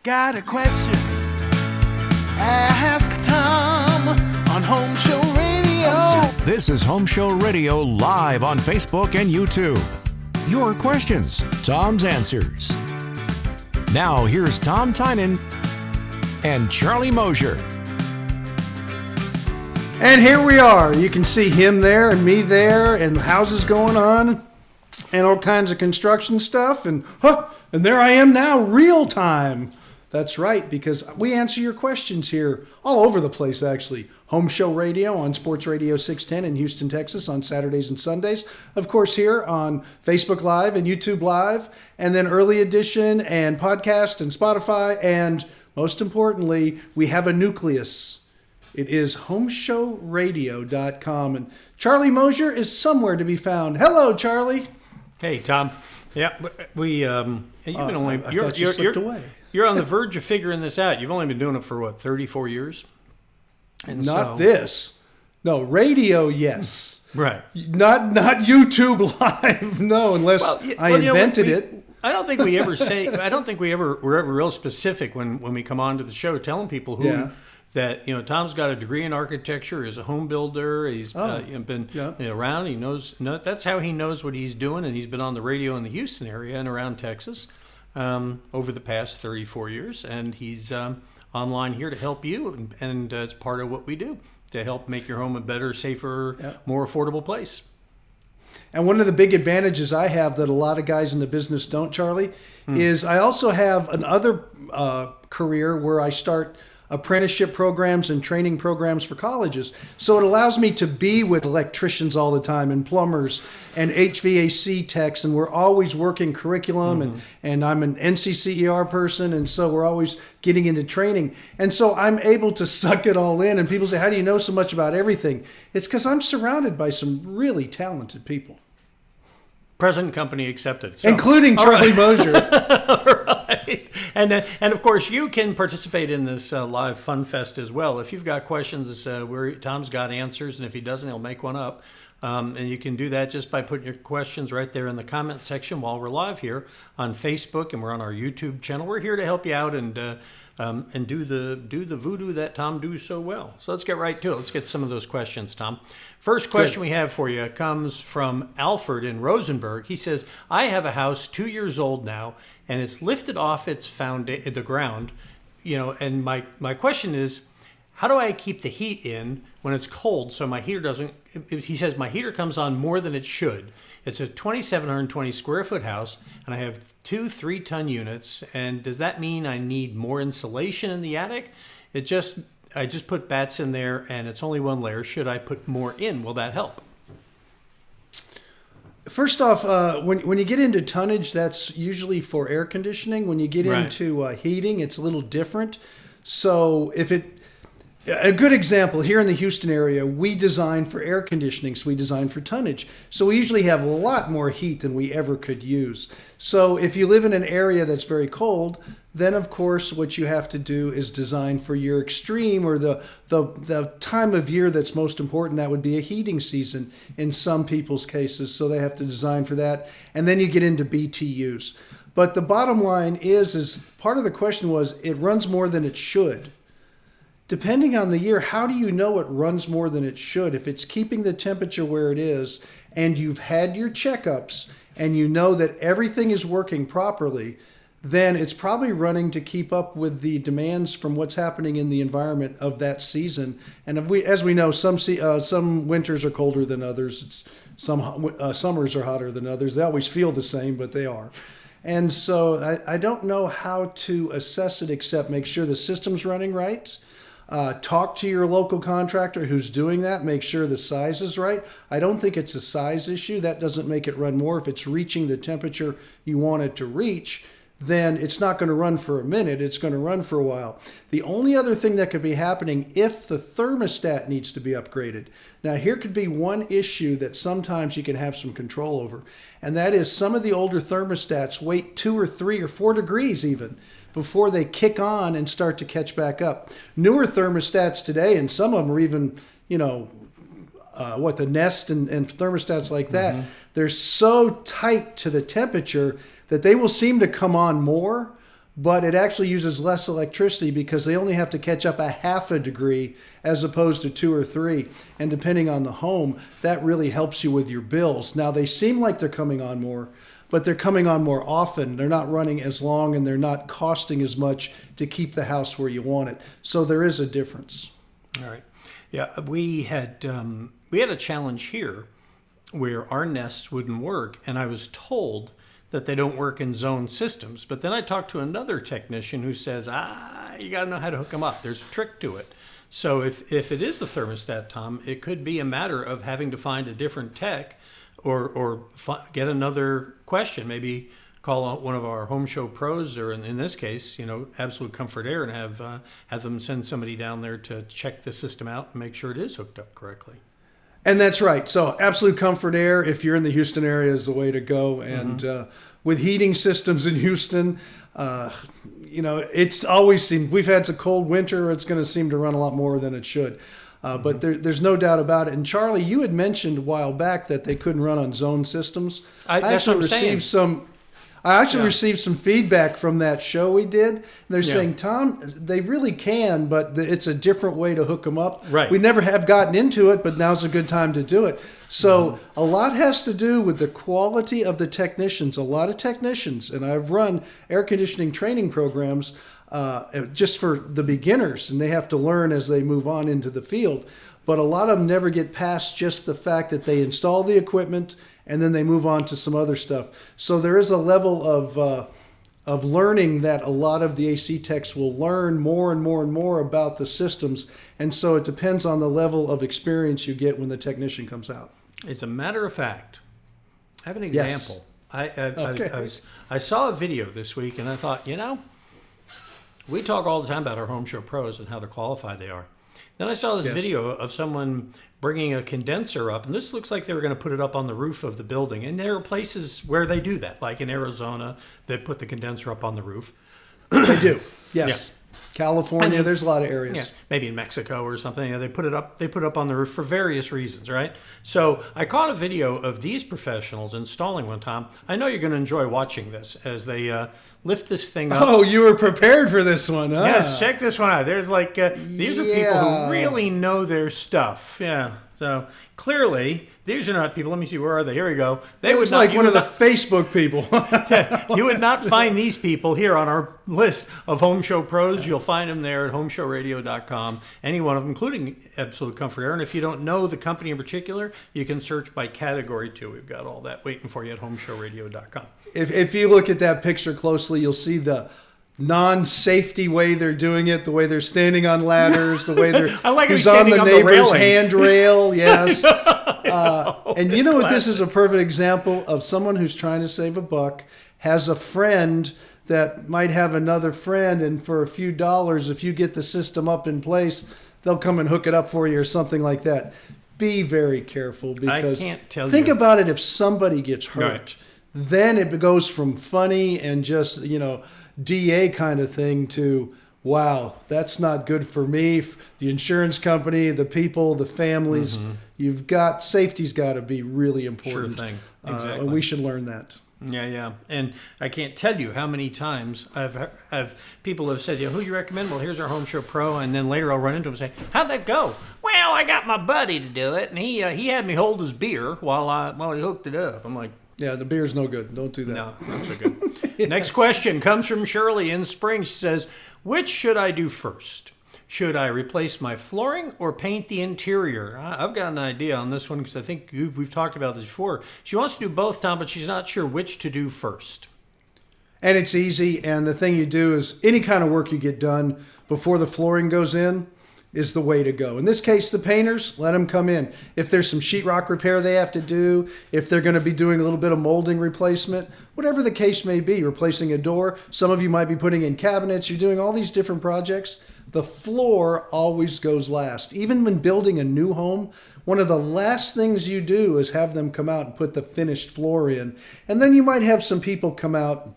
Got a question? Ask Tom on HomeShow Radio. This is HomeShow Radio live on Facebook and YouTube. Your questions, Tom's answers. Now here's Tom Tynan and Charlie Mosier. And here we are. You can see him there and me there and houses going on and all kinds of construction stuff. And there I am now, real time. That's right, because we answer your questions here all over the place, actually. Home Show Radio on Sports Radio 610 in Houston, Texas on Saturdays and Sundays. Of course, here on Facebook Live and YouTube Live. And then Early Edition and Podcast and Spotify. And most importantly, we have a nucleus. It is homeshowradio.com. And Charlie Mosier is somewhere to be found. Hello, Charlie. Hey, Tom. Yeah, you've been only... I thought you slipped away. You're on the verge of figuring this out. You've only been doing it for, 34 years? And Not this. No, radio, yes. Right. Not YouTube Live, no, unless I invented it. I don't think we ever we're ever real specific when we come on to the show telling people that, Tom's got a degree in architecture, is a home builder, he's been around, he knows, that's how he knows what he's doing, and he's been on the radio in the Houston area and around Texas over the past 34 years, and he's online here to help you, and it's part of what we do, to help make your home a better, safer, more affordable place. And one of the big advantages I have that a lot of guys in the business don't, Charlie, is I also have another career where I start apprenticeship programs and training programs for colleges. So it allows me to be with electricians all the time and plumbers and HVAC techs, and we're always working curriculum, and I'm an NCCER person, and so we're always getting into training. And so I'm able to suck it all in, and people say, how do you know so much about everything? It's because I'm surrounded by some really talented people. Present company accepted. So, including Charlie Mosier. Right. And of course, you can participate in this live fun fest as well. If you've got questions, Tom's got answers, and if he doesn't, he'll make one up. And you can do that just by putting your questions right there in the comment section while we're live here on Facebook, and we're on our YouTube channel. We're here to help you out and do the voodoo that Tom does so well. So let's get right to it. Let's get some of those questions, Tom. First question we have for you comes from Alfred in Rosenberg. He says, I have a house 2 years old now, and it's lifted off the ground, and my question is, how do I keep the heat in when it's cold so my heater doesn't, he says my heater comes on more than it should. It's a 2,720 square foot house, and I have 2 3-ton units. And does that mean I need more insulation in the attic? I just put bats in there, and it's only one layer. Should I put more in? Will that help? First off, when you get into tonnage, that's usually for air conditioning. When you get into heating, it's a little different. So a good example, here in the Houston area, we design for air conditioning, so we design for tonnage. So we usually have a lot more heat than we ever could use. So if you live in an area that's very cold, then of course what you have to do is design for your extreme, or the time of year that's most important. That would be a heating season in some people's cases, so they have to design for that. And then you get into BTUs. But the bottom line is part of the question was, it runs more than it should. Depending on the year, how do you know it runs more than it should? If it's keeping the temperature where it is, and you've had your checkups, and you know that everything is working properly, then it's probably running to keep up with the demands from what's happening in the environment of that season. And as we know, some winters are colder than others. Some summers are hotter than others. They always feel the same, but they are. And so I don't know how to assess it except make sure the system's running right. Talk to your local contractor who's doing that. Make sure the size is right. I don't think it's a size issue. That doesn't make it run more. If it's reaching the temperature you want it to reach, then it's not going to run for a minute. It's going to run for a while. The only other thing that could be happening if the thermostat needs to be upgraded. Now, here could be one issue that sometimes you can have some control over, and that is some of the older thermostats wait 2 or 3 or 4 degrees even before they kick on and start to catch back up. Newer thermostats today, and some of them are even, the Nest and thermostats like that, they're so tight to the temperature that they will seem to come on more, but it actually uses less electricity because they only have to catch up a half a degree as opposed to 2 or 3. And depending on the home, that really helps you with your bills. Now, they seem like they're coming on more, but they're coming on more often. They're not running as long, and they're not costing as much to keep the house where you want it. So there is a difference. All right. Yeah, we had a challenge here where our Nest wouldn't work, and I was told that they don't work in zone systems. But then I talked to another technician who says, you got to know how to hook them up. There's a trick to it. So if it is the thermostat, Tom, it could be a matter of having to find a different tech or get another question. Maybe call out one of our HomeShow pros, or in this case, Absolute Comfort Air, and have them send somebody down there to check the system out and make sure it is hooked up correctly. And that's right. So Absolute Comfort Air, if you're in the Houston area, is the way to go. And with heating systems in Houston, it's always seemed, we've had a cold winter, it's going to seem to run a lot more than it should. But there's no doubt about it. And Charlie, you had mentioned a while back that they couldn't run on zone systems. I actually received some feedback from that show we did. They're saying, Tom, they really can, but it's a different way to hook them up. Right. We never have gotten into it, but now's a good time to do it. So a lot has to do with the quality of the technicians. A lot of technicians, and I've run air conditioning training programs just for the beginners, and they have to learn as they move on into the field. But a lot of them never get past just the fact that they install the equipment and then they move on to some other stuff. So there is a level of learning that a lot of the AC techs will learn more and more and more about the systems. And so it depends on the level of experience you get when the technician comes out. As a matter of fact, I have an example. Yes. I saw a video this week and I thought, we talk all the time about our Home Show pros and how they're qualified they are. Then I saw this video of someone bringing a condenser up, and this looks like they were going to put it up on the roof of the building. And there are places where they do that, like in Arizona, they put the condenser up on the roof. They do, yes. Yeah. California, there's a lot of areas. Yeah, maybe in Mexico or something. They put it up. They put it up on the roof for various reasons, right? So I caught a video of these professionals installing one, Tom. I know you're going to enjoy watching this as they lift this thing up. Oh, you were prepared for this one, huh? Yes, check this one out. There's like these are people who really know their stuff. Yeah. So clearly, these are not people. Let me see. Where are they? Here we go. They would like one of the Facebook people. You would not find these people here on our list of Home Show pros. You'll find them there at homeshowradio.com. Any one of them, including Absolute Comfort Air. And if you don't know the company in particular, you can search by category too. We've got all that waiting for you at homeshowradio.com. If you look at that picture closely, you'll see the non-safety way they're doing it, the way they're standing on ladders, the way they're I like he's on the neighbor's handrail, yes. And you know what? Classic. This is a perfect example of someone who's trying to save a buck, has a friend that might have another friend, and for a few dollars, if you get the system up in place, they'll come and hook it up for you or something like that. Be very careful, because I can't tell think you. about it. If somebody gets hurt, Right. then it goes from funny and just, DA kind of thing to, wow, that's not good for me, the insurance company, the people, the families. Mm-hmm. Safety's got to be really important. Sure thing. Exactly. And we should learn that. Yeah. And I can't tell you how many times people have said, who you recommend? Well, here's our Home Show pro. And then later I'll run into them and say, how'd that go? Well, I got my buddy to do it. And he had me hold his beer while he hooked it up. I'm like, yeah, the beer's no good. Don't do that. No, not so good. Yes. Next question comes from Shirley in Spring. She says, which should I do first? Should I replace my flooring or paint the interior? I've got an idea on this one because I think we've talked about this before. She wants to do both, Tom, but she's not sure which to do first. And it's easy. And the thing you do is any kind of work you get done before the flooring goes in is the way to go. In this case, the painters, let them come in. If there's some sheetrock repair they have to do, if they're going to be doing a little bit of molding replacement, whatever the case may be, replacing a door, some of you might be putting in cabinets, you're doing all these different projects, the floor always goes last. Even when building a new home, one of the last things you do is have them come out and put the finished floor in. And then you might have some people come out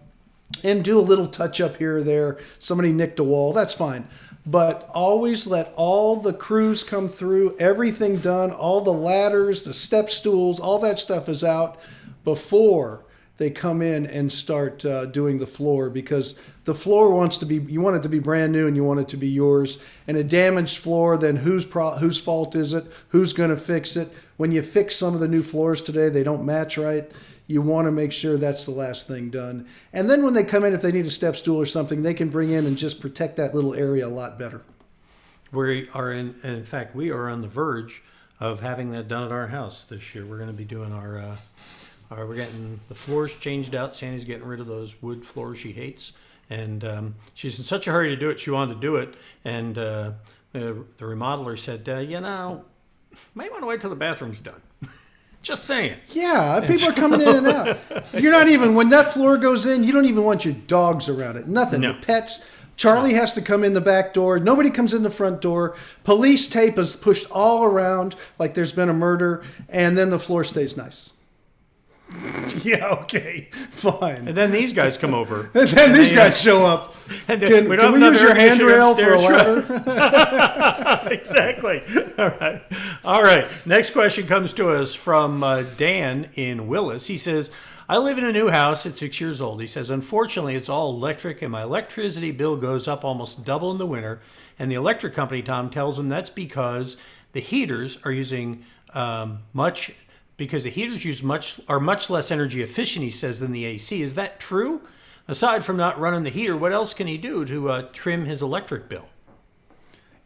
and do a little touch up here or there. Somebody nicked a wall, that's fine. But always let all the crews come through, everything done, all the ladders, the step stools, all that stuff is out before they come in and start doing the floor, because the floor you want it to be brand new and you want it to be yours. And a damaged floor, then whose fault is it? Who's going to fix it? When you fix some of the new floors today, they don't match right. You want to make sure that's the last thing done. And then when they come in, if they need a step stool or something, they can bring in and just protect that little area a lot better. We are in fact, we are on the verge of having that done at our house this year. We're going to be doing we're getting the floors changed out. Sandy's getting rid of those wood floors she hates. And she's in such a hurry to do it, she wanted to do it. And the remodeler said, might want to wait till the bathroom's done. Just saying. Yeah, people are coming in and out. You're not even, when that floor goes in, you don't even want your dogs around it. Nothing. No. Your pets. Charlie has to come in the back door. Nobody comes in the front door. Police tape is pushed all around like there's been a murder. And then the floor stays nice. Yeah, okay, fine. And then these guys come over. And then these guys show up. And Can we use your handrail for a ladder? Exactly. All right. Next question comes to us from Dan in Willis. He says, I live in a new house at 6 years old. He says, unfortunately, it's all electric, and my electricity bill goes up almost double in the winter. And the electric company, Tom, tells him that's because the heaters are using because the heaters are much less energy efficient, he says, than the AC. Is that true? Aside from not running the heater, what else can he do to trim his electric bill?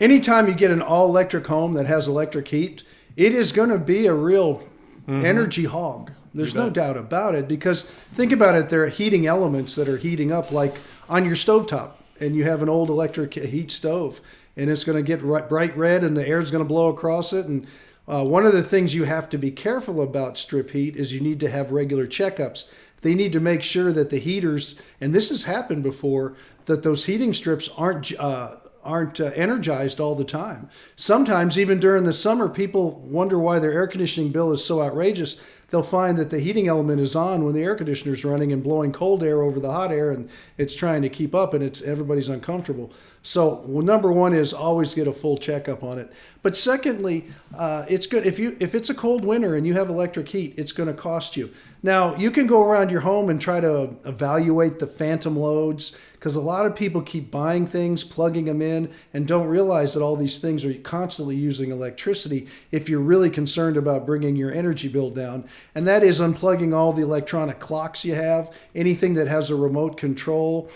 Anytime you get an all-electric home that has electric heat, it is going to be a real energy hog. There's You no bet. doubt about it, because think about it. There are heating elements that are heating up, like on your stovetop, and you have an old electric heat stove, and it's going to get bright red, and the air's going to blow across it. And one of the things you have to be careful about strip heat is you need to have regular checkups. They need to make sure that the heaters, and this has happened before, that those heating strips aren't energized all the time. Sometimes, even during the summer, people wonder why their air conditioning bill is so outrageous. They'll find that the heating element is on when the air conditioner's running and blowing cold air over the hot air, and it's trying to keep up, and everybody's uncomfortable. So, number one is always get a full checkup on it. But secondly, it's good if it's a cold winter and you have electric heat, it's going to cost you. Now, you can go around your home and try to evaluate the phantom loads, because a lot of people keep buying things, plugging them in, and don't realize that all these things are constantly using electricity if you're really concerned about bringing your energy bill down. And that is unplugging all the electronic clocks you have, anything that has a remote control,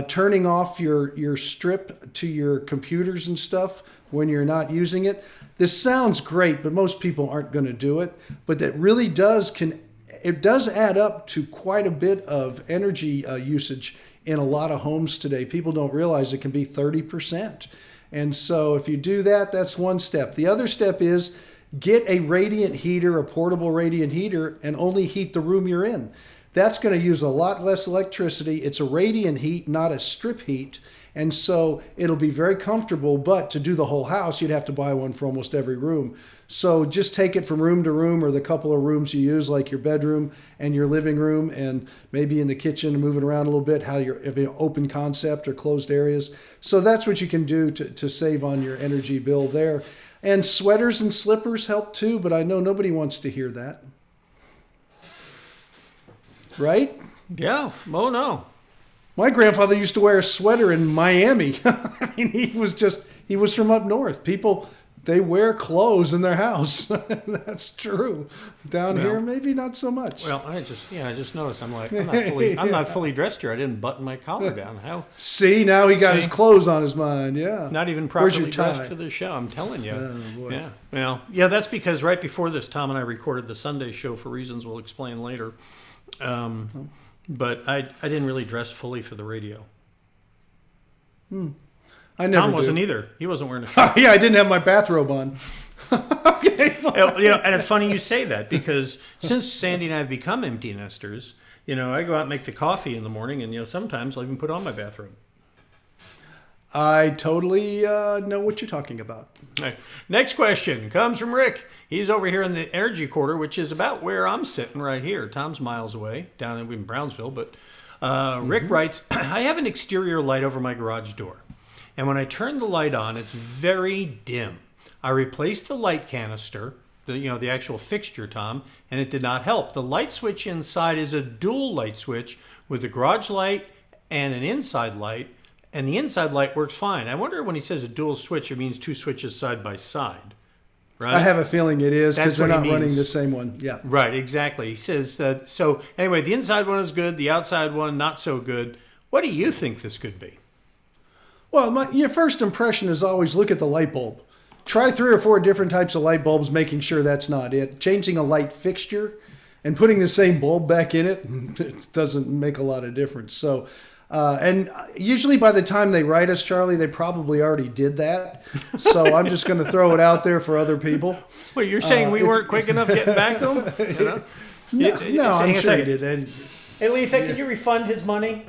turning off your strip to your computers and stuff when you're not using it. This sounds great, but most people aren't going to do it. But that really does add up to quite a bit of energy usage in a lot of homes today. People don't realize it can be 30%. And so if you do that, that's one step. The other step is get a radiant heater, a portable radiant heater, and only heat the room you're in. That's going to use a lot less electricity. It's a radiant heat, not a strip heat. And so it'll be very comfortable, but to do the whole house, you'd have to buy one for almost every room. So just take it from room to room, or the couple of rooms you use, like your bedroom and your living room, and maybe in the kitchen and moving around a little bit, if you open concept or closed areas. So that's what you can do to save on your energy bill there. And sweaters and slippers help too, but I know nobody wants to hear that. Right? Yeah. Oh, no. My grandfather used to wear a sweater in Miami. I mean, he was from up north. People, they wear clothes in their house. That's true. Down here, maybe not so much. Well, I just noticed. I'm like, I'm not fully dressed here. I didn't button my collar down. How? See, now he got his clothes on his mind. Yeah. Not even Where's your properly tie? dressed for the show. I'm telling you. Oh, boy. Yeah. Well, yeah. That's because right before this, Tom and I recorded the Sunday show for reasons we'll explain later. But I didn't really dress fully for the radio. I never Tom do. wasn't either. He wasn't wearing a shirt. Yeah, I didn't have my bathrobe on. Okay, fine. And it's funny you say that, because since Sandy and I have become empty nesters, I go out and make the coffee in the morning, and sometimes I'll even put on my bathrobe. I totally know what you're talking about. All right. Next question comes from Rick. He's over here in the energy quarter, which is about where I'm sitting right here. Tom's miles away, down in Brownsville. But Rick writes, I have an exterior light over my garage door. And when I turn the light on, it's very dim. I replaced the light canister, the actual fixture, Tom, and it did not help. The light switch inside is a dual light switch with a garage light and an inside light. And the inside light works fine. I wonder, when he says a dual switch, it means two switches side by side, right? I have a feeling it is, because they're That's what not he running means. the same one. Yeah. Right, exactly. He says that. So anyway, the inside one is good. The outside one, not so good. What do you think this could be? Well, your first impression is always look at the light bulb. Try 3 or 4 different types of light bulbs, making sure that's not it. Changing a light fixture and putting the same bulb back in it doesn't make a lot of difference. So, and usually by the time they write us, Charlie, they probably already did that. So I'm just going to throw it out there for other people. Well, you're saying we weren't quick enough getting back to him? No, I'm sure he did. Hey, Letha, can you refund his money?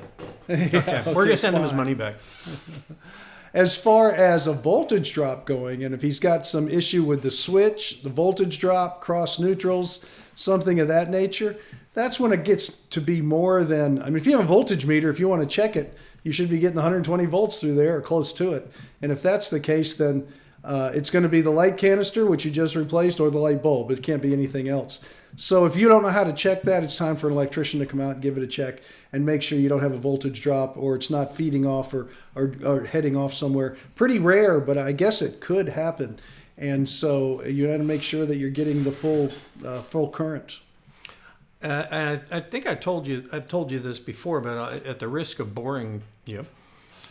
Okay, we're going to send him his money back. As far as a voltage drop going, and if he's got some issue with the switch, the voltage drop, cross neutrals, something of that nature, that's when it gets to be more than, if you have a voltage meter, if you want to check it, you should be getting 120 volts through there or close to it. And if that's the case, then it's going to be the light canister, which you just replaced, or the light bulb. It can't be anything else. So if you don't know how to check that, it's time for an electrician to come out and give it a check and make sure you don't have a voltage drop, or it's not feeding off or heading off somewhere. Pretty rare, but I guess it could happen. And so you have to make sure that you're getting the full current. And I think I've told you this before, but at the risk of boring you,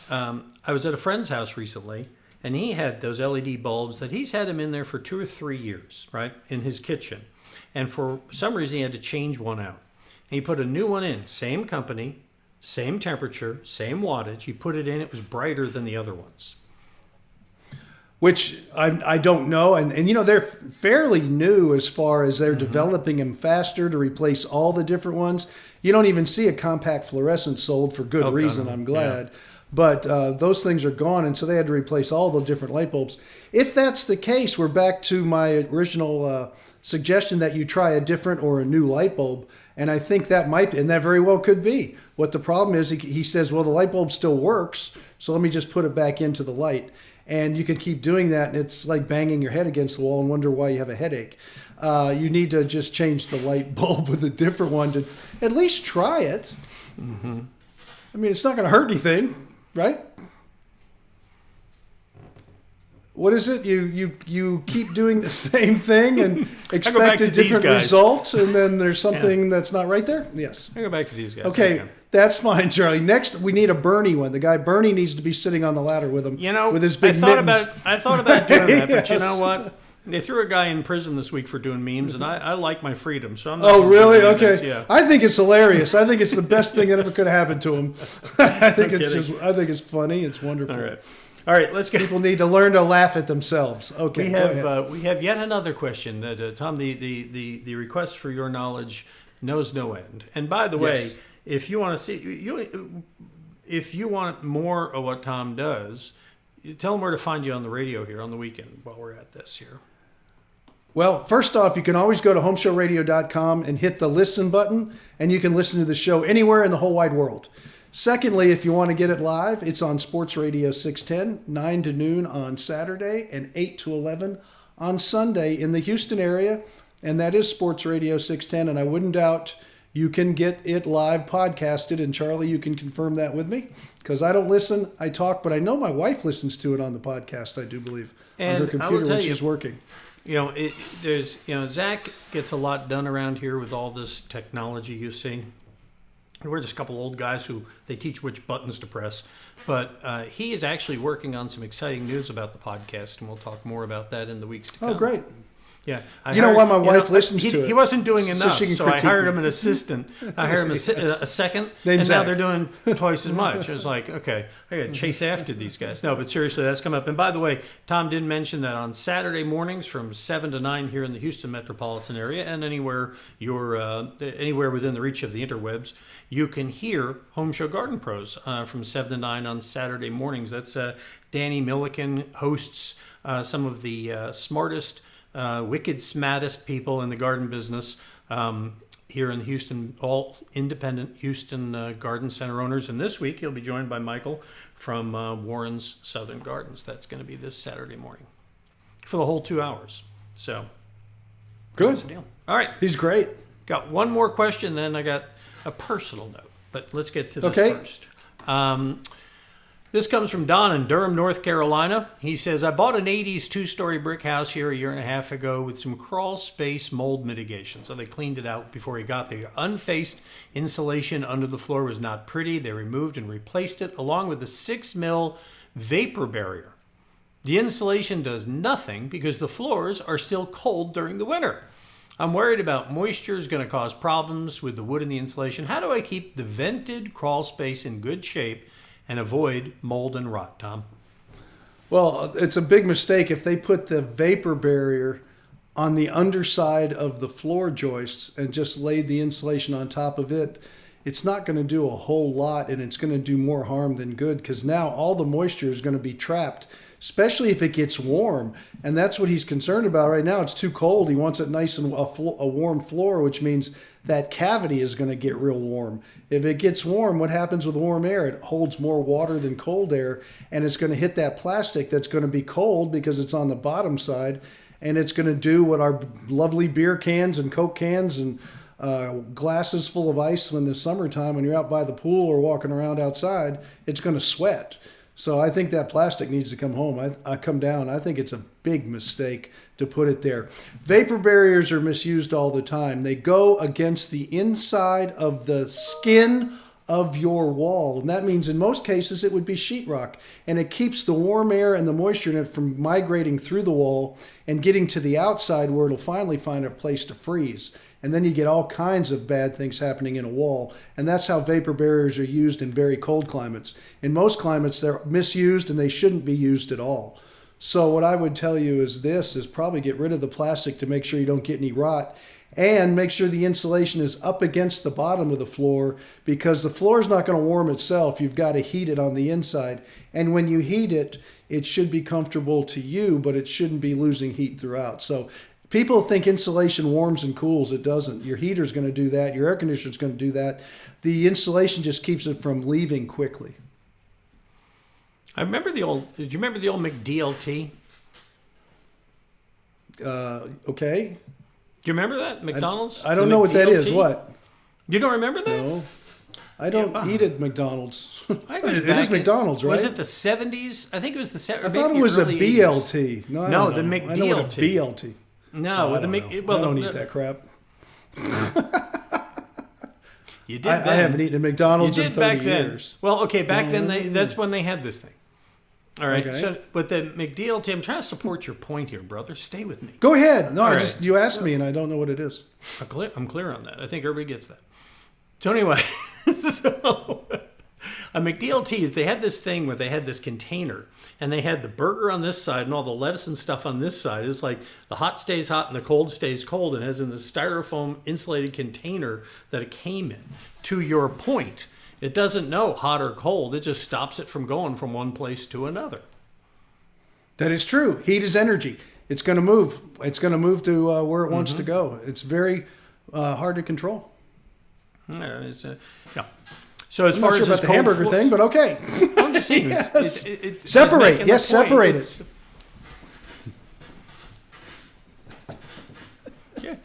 I was at a friend's house recently, and he had those LED bulbs that he's had them in there for 2 or 3 years, right, in his kitchen. And for some reason, he had to change one out. And he put a new one in, same company, same temperature, same wattage. He put it in, it was brighter than the other ones. Which I don't know. And they're fairly new as far as they're developing them faster to replace all the different ones. You don't even see a compact fluorescent sold for good reason, I'm glad. Yeah. But those things are gone, and so they had to replace all the different light bulbs. If that's the case, we're back to my original suggestion that you try a different or a new light bulb. And I think that might be, and that very well could be. What the problem is, he says, well, the light bulb still works, so let me just put it back into the light. And you can keep doing that, and it's like banging your head against the wall and wonder why you have a headache. You need to just change the light bulb with a different one to at least try it. Mm-hmm. I mean, it's not going to hurt anything, right? What is it? You keep doing the same thing and expect a different result, and then there's something that's not right there? Yes. I go back to these guys. Okay. That's fine, Charlie. Next, we need a Bernie one. The guy Bernie needs to be sitting on the ladder with him. With his big mittens. I thought about doing that, but Yes. you know what? They threw a guy in prison this week for doing memes, and I like my freedom, so I'm not. Oh, really? Okay. This, yeah. I think it's hilarious. I think it's the best thing that ever could have happened to him. I think it's funny. It's wonderful. All right. Let's go. People need to learn to laugh at themselves. Okay. We have yet another question that Tom. The request for your knowledge knows no end. And by the way. If you want to see if you want more of what Tom does, tell him where to find you on the radio here on the weekend while we're at this here. Well, first off, you can always go to homeshowradio.com and hit the listen button, and you can listen to the show anywhere in the whole wide world. Secondly, if you want to get it live, it's on Sports Radio 610, 9 to noon on Saturday and 8 to 11 on Sunday in the Houston area, and that is Sports Radio 610, and I wouldn't doubt you can get it live podcasted, and Charlie, you can confirm that with me, because I don't listen, I talk, but I know my wife listens to it on the podcast, I do believe, on her computer when she's working. Zach gets a lot done around here with all this technology you see. We're just a couple old guys who they teach which buttons to press, but he is actually working on some exciting news about the podcast, and we'll talk more about that in the weeks to come. Oh, great. Yeah, you know why my wife listens to it? He wasn't doing enough, so I hired me. him an assistant. I hired him a second, Named and Zach. now they're doing twice as much. I was like, okay, I got to chase after these guys. No, but seriously, that's come up. And by the way, Tom did mention that on Saturday mornings from 7 to 9 here in the Houston metropolitan area, and anywhere within the reach of the interwebs, you can hear Home Show Garden Pros from 7 to 9 on Saturday mornings. That's Danny Milliken hosts some of the smartest, wicked smattest people in the garden business here in Houston, all independent Houston garden center owners. And this week he'll be joined by Michael from Warren's Southern Gardens. That's going to be this Saturday morning for the whole 2 hours. So good. That's the deal. All right. He's great. Got one more question, then I got a personal note. But let's get to that first. This comes from Don in Durham, North Carolina. He says, I bought an 80s 2-story brick house here a year and a half ago with some crawl space mold mitigation. So they cleaned it out before he got there. Unfaced insulation under the floor was not pretty. They removed and replaced it along with a 6 mil vapor barrier. The insulation does nothing because the floors are still cold during the winter. I'm worried about moisture is going to cause problems with the wood and the insulation. How do I keep the vented crawl space in good shape and avoid mold and rot, Tom? Well, it's a big mistake if they put the vapor barrier on the underside of the floor joists and just laid the insulation on top of it. It's not going to do a whole lot, and it's going to do more harm than good, because now all the moisture is going to be trapped, especially if it gets warm. And that's what he's concerned about right now. It's too cold. He wants it nice and a warm floor, which means that cavity is going to get real warm. If it gets warm, what happens with warm air? It holds more water than cold air, and it's going to hit that plastic that's going to be cold because it's on the bottom side, and it's going to do what our lovely beer cans and Coke cans and glasses full of ice in the summertime when you're out by the pool or walking around outside, it's going to sweat. So I think that plastic needs to come down. I think it's a big mistake to put it there. Vapor barriers are misused all the time. They go against the inside of the skin of your wall. And that means in most cases it would be sheetrock. And it keeps the warm air and the moisture in it from migrating through the wall and getting to the outside where it'll finally find a place to freeze. And then you get all kinds of bad things happening in a wall. And that's how vapor barriers are used in very cold climates. In most climates, they're misused and they shouldn't be used at all. So what I would tell you is probably get rid of the plastic to make sure you don't get any rot. And make sure the insulation is up against the bottom of the floor, because the floor is not going to warm itself. You've got to heat it on the inside. And when you heat it, it should be comfortable to you, but it shouldn't be losing heat throughout. So people think insulation warms and cools. It doesn't. Your heater's going to do that. Your air conditioner's going to do that. The insulation just keeps it from leaving quickly. I remember did you remember the old McDLT? Okay. Do you remember that? McDonald's? I don't know what that is. What? You don't remember that? No. I don't eat at McDonald's. It is McDonald's, right? Was it the 70s? I think it was the 70s. I thought it was a BLT. 80s. No, the McDLT. I know what a BLT. No, I don't eat that crap. You did. I haven't eaten at McDonald's in 30 years. Well, okay, back then that's when they had this thing. All right. Okay. So, but the McDLT, I'm trying to support your point here, brother. Stay with me. Go ahead. No, you asked me and I don't know what it is. I'm clear on that. I think everybody gets that. So anyway, a McDLT, they had this thing where they had this container and they had the burger on this side and all the lettuce and stuff on this side. It's like the hot stays hot and the cold stays cold, and has in the styrofoam insulated container that it came in. To your point, it doesn't know hot or cold. It just stops it from going from one place to another. That is true. Heat is energy. It's going to move. It's going to move to where it wants to go. It's very hard to control. Yeah. So as I'm far not sure as about the hamburger thing, but okay. I'm just saying, yes. Separate. Yes, separate it. Yeah.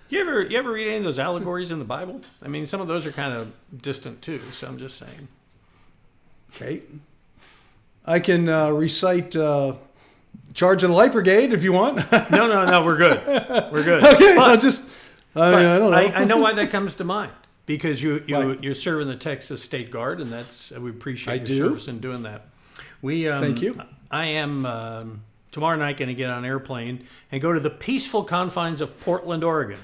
You ever read any of those allegories in the Bible? I mean, some of those are kind of distant too. So I'm just saying. Okay. I can recite Charge of the Light Brigade if you want. No. We're good. We're good. Okay. But, I don't know. I know why that comes to mind. Because you're serving the Texas State Guard, and we appreciate your service in doing that. Thank you. I am tomorrow night going to get on an airplane and go to the peaceful confines of Portland, Oregon.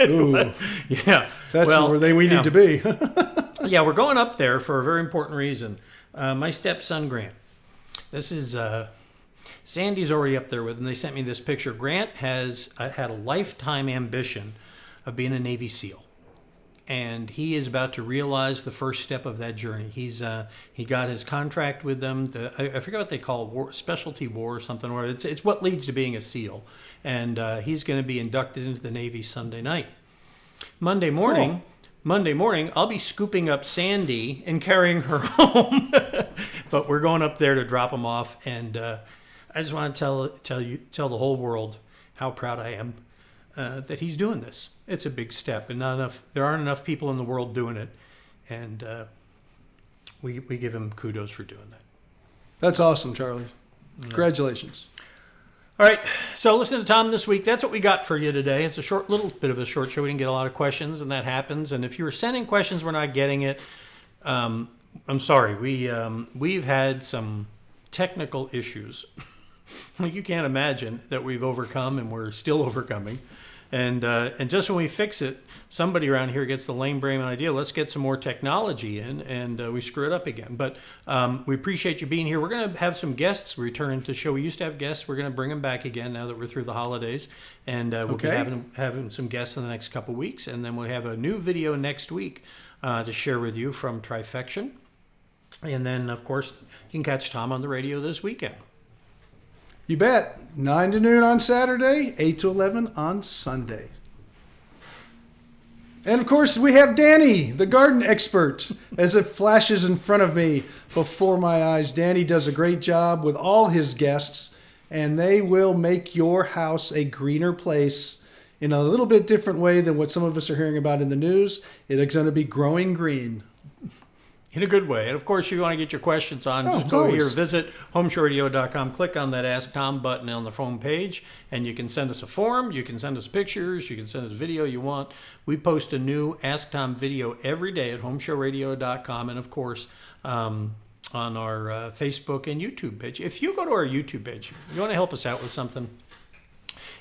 Ooh. Yeah, that's where we need to be. Yeah, we're going up there for a very important reason. My stepson Grant. This is Sandy's already up there with him. They sent me this picture. Grant has had a lifetime ambition of being a Navy SEAL. And he is about to realize the first step of that journey. He got his contract with them. I forget what they call it, specialty war or something. Or it's what leads to being a SEAL. And he's going to be inducted into the Navy Sunday night. Monday morning, I'll be scooping up Sandy and carrying her home. But we're going up there to drop him off. And I just want to tell the whole world how proud I am that he's doing this. It's a big step, and there aren't enough people in the world doing it, and we give him kudos for doing that. That's awesome, Charlie. Congratulations. All right, so listen to Tom this week. That's what we got for you today. It's a little bit of a short show. We didn't get a lot of questions, and that happens. And if you were sending questions, we're not getting it. I'm sorry. We've had some technical issues. You can't imagine that we've overcome, and we're still overcoming. And just when we fix it, somebody around here gets the lame brain idea. Let's get some more technology in, and we screw it up again. But we appreciate you being here. We're going to have some guests return to the show. We used to have guests. We're going to bring them back again now that we're through the holidays. And we'll be having some guests in the next couple weeks. And then we'll have a new video next week to share with you from Trifection. And then, of course, you can catch Tom on the radio this weekend. You bet. 9 to noon on Saturday, 8 to 11 on Sunday. And of course, we have Danny, the garden expert, as it flashes in front of me before my eyes. Danny does a great job with all his guests, and they will make your house a greener place in a little bit different way than what some of us are hearing about in the news. It is going to be growing green. In a good way. And of course, if you want to get your questions on, Oh, just go here, always. visit homeshowradio.com, click on that Ask Tom button on the home page, and you can send us a form, you can send us pictures, you can send us a video you want. We post a new Ask Tom video every day at homeshowradio.com, and of course, on our Facebook and YouTube page. If you go to our YouTube page, you want to help us out with something,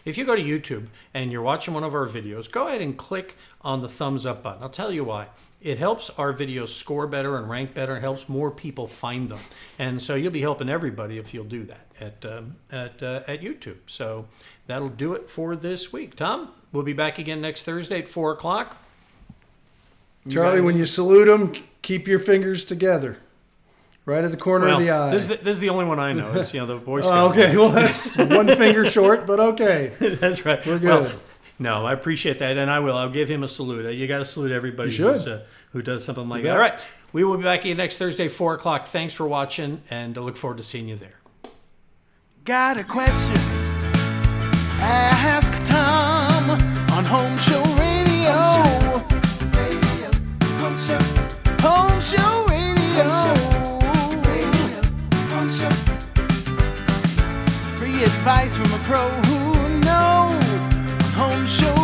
if you go to YouTube and you're watching one of our videos, go ahead and click on the thumbs up button. I'll tell you why. It helps our videos score better and rank better. It helps more people find them. And so you'll be helping everybody if you'll do that at YouTube. So that'll do it for this week. Tom, we'll be back again next Thursday at 4 o'clock. Charlie, when you salute them, keep your fingers together. Right at the corner of the eye. This is the only one I know. It's, the Boy Scout. Oh, okay, well, that's one finger short, but okay. That's right. We're good. Well, no, I appreciate that, and I will. I'll give him a salute. You got to salute everybody who does something like that. All right, we will be back again next Thursday, 4 o'clock. Thanks for watching, and I look forward to seeing you there. Got a question? Ask Tom on Home Show Radio. Home Show Radio. Free advice from a pro who knows. Home Show